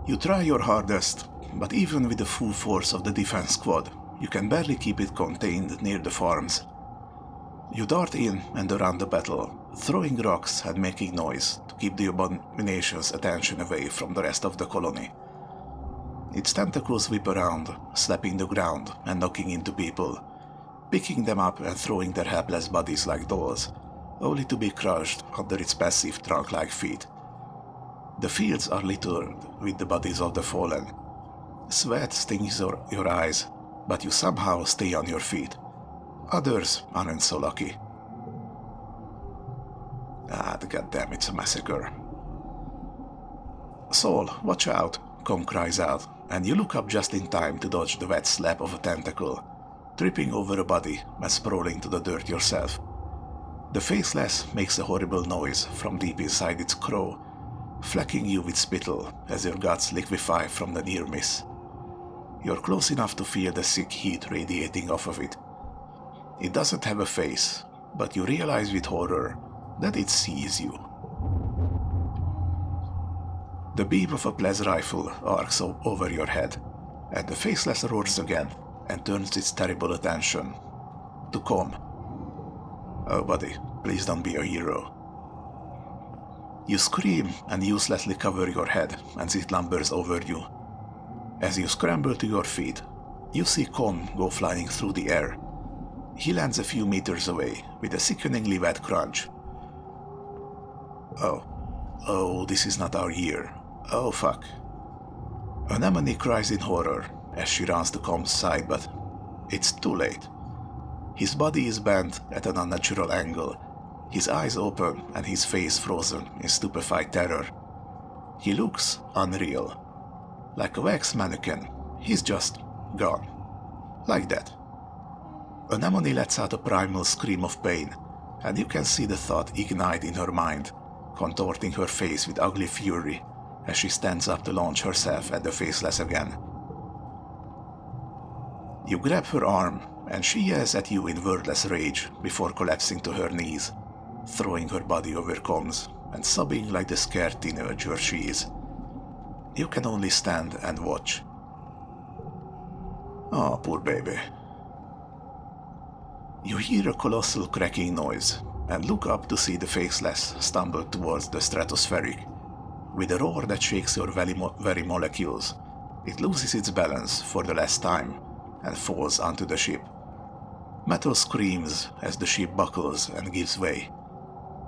You try your hardest, but even with the full force of the defense squad, you can barely keep it contained near the farms. You dart in and around the battle, throwing rocks and making noise to keep the abomination's attention away from the rest of the colony. Its tentacles whip around, slapping the ground and knocking into people, picking them up and throwing their helpless bodies like dolls, only to be crushed under its massive trunk-like feet. The fields are littered with the bodies of the fallen. Sweat stings your eyes, but you somehow stay on your feet. Others aren't so lucky. Goddamn, it's a massacre. "Saul, watch out," Com cries out, and you look up just in time to dodge the wet slap of a tentacle, tripping over a body and sprawling to the dirt yourself. The Faceless makes a horrible noise from deep inside its crow, flecking you with spittle as your guts liquefy from the near miss. You're close enough to feel the sick heat radiating off of it. It doesn't have a face, but you realize with horror that it sees you. The beam of a plas rifle arcs over your head, and the Faceless roars again and turns its terrible attention to Com. "Oh buddy, please don't be a hero." You scream and uselessly cover your head as it lumbers over you. As you scramble to your feet, you see Com go flying through the air. He lands a few meters away with a sickeningly wet crunch. Oh, this is not our year. Oh fuck. Anemone cries in horror as she runs to Com's side, but it's too late. His body is bent at an unnatural angle, his eyes open and his face frozen in stupefied terror. He looks unreal. Like a wax mannequin, he's just gone. Like that. Anemone lets out a primal scream of pain, and you can see the thought ignite in her mind, contorting her face with ugly fury as she stands up to launch herself at the Faceless again. You grab her arm, and she yells at you in wordless rage before collapsing to her knees, throwing her body over Com's and sobbing like the scared teenager she is. You can only stand and watch. Oh, poor baby. You hear a colossal cracking noise and look up to see the Faceless stumble towards the stratospheric. With a roar that shakes your very molecules, it loses its balance for the last time and falls onto the ship. Metal screams as the ship buckles and gives way.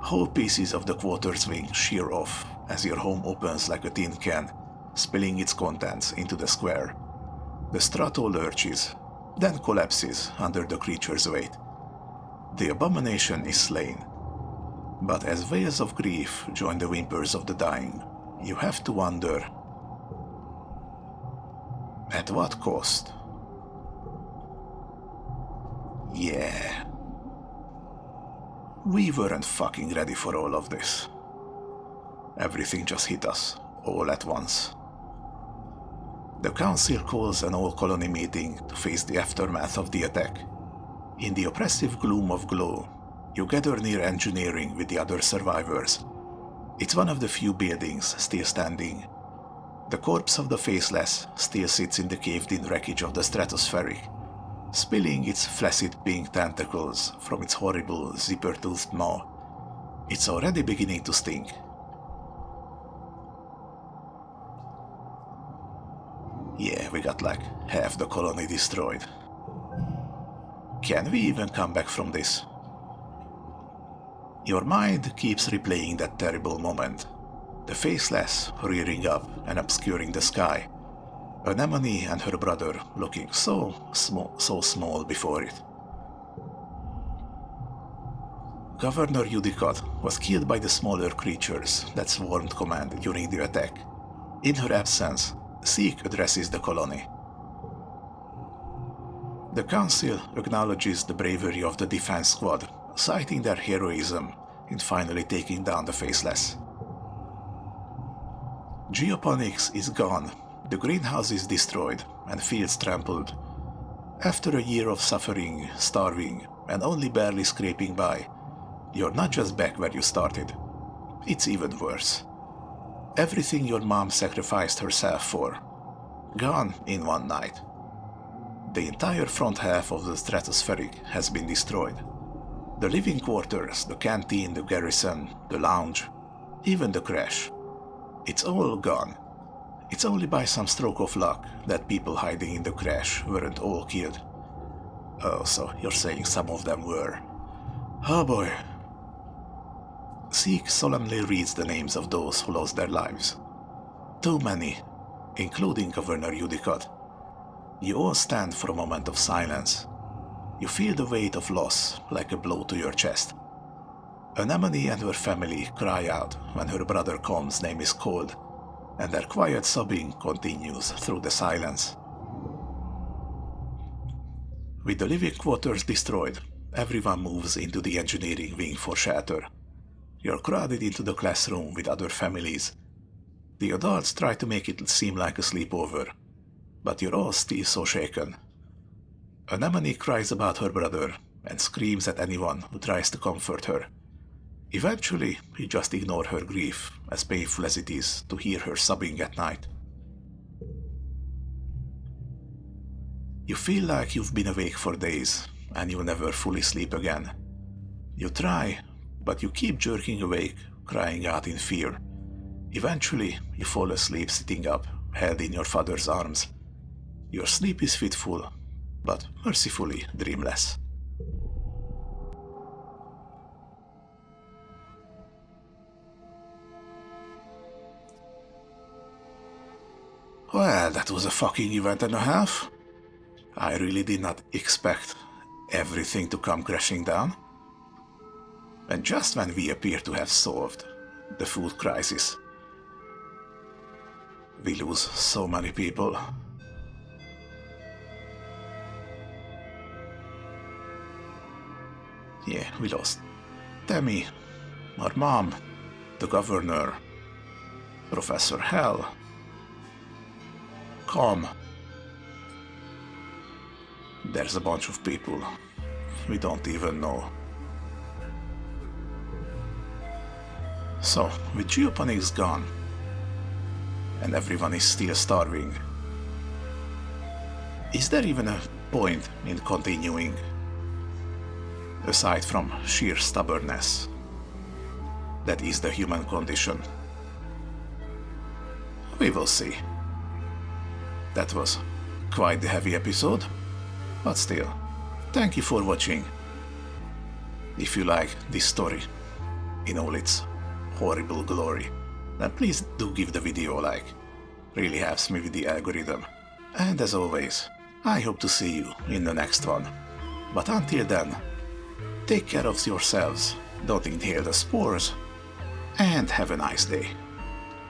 Whole pieces of the quarter's wing shear off as your home opens like a tin can, spilling its contents into the square. The strato lurches, then collapses under the creature's weight. The abomination is slain. But as wails of grief join the whimpers of the dying, you have to wonder, at what cost? Yeah. We weren't fucking ready for all of this. Everything just hit us, all at once. The Council calls an all-colony meeting to face the aftermath of the attack. In the oppressive gloom of Glow, you gather near engineering with the other survivors. It's one of the few buildings still standing. The corpse of the Faceless still sits in the caved-in wreckage of the Stratospheric, spilling its flaccid pink tentacles from its horrible zipper-toothed maw. It's already beginning to stink. Yeah, we got like half the colony destroyed. Can we even come back from this? Your mind keeps replaying that terrible moment. The Faceless rearing up and obscuring the sky. Anemone and her brother looking so small before it. Governor Udicott was killed by the smaller creatures that swarmed command during the attack. In her absence, Seek addresses the colony. The Council acknowledges the bravery of the defense squad, citing their heroism in finally taking down the Faceless. Geoponics is gone, the greenhouse is destroyed, and fields trampled. After a year of suffering, starving, and only barely scraping by, you're not just back where you started. It's even worse. Everything your mom sacrificed herself for, gone in one night. The entire front half of the Stratospheric has been destroyed. The living quarters, the canteen, the garrison, the lounge, even the crash. It's all gone. It's only by some stroke of luck that people hiding in the crash weren't all killed. Oh, so you're saying some of them were. Oh boy. Seek solemnly reads the names of those who lost their lives. Too many, including Governor Udicott. You all stand for a moment of silence. You feel the weight of loss like a blow to your chest. Anemone and her family cry out when her brother Com's name is called, and their quiet sobbing continues through the silence. With the living quarters destroyed, everyone moves into the engineering wing for shelter. You're crowded into the classroom with other families. The adults try to make it seem like a sleepover, but you're all still so shaken. Anemone cries about her brother and screams at anyone who tries to comfort her. Eventually, you just ignore her grief, as painful as it is to hear her sobbing at night. You feel like you've been awake for days, and you'll never fully sleep again. You try, but you keep jerking awake, crying out in fear. Eventually, you fall asleep sitting up, held in your father's arms. Your sleep is fitful, but mercifully dreamless. Well, that was a fucking event and a half. I really did not expect everything to come crashing down. And just when we appear to have solved the food crisis, we lose so many people. Yeah, we lost Tammy, our mom, the governor, Professor Hell, Com. There's a bunch of people we don't even know. So, with geoponics gone, and everyone is still starving, is there even a point in continuing, aside from sheer stubbornness? That is the human condition. We will see. That was quite the heavy episode, but still, thank you for watching. If you like this story in all its horrible glory, then please do give the video a like. Really helps me with the algorithm. And as always, I hope to see you in the next one. But until then, take care of yourselves, don't inhale the spores, and have a nice day.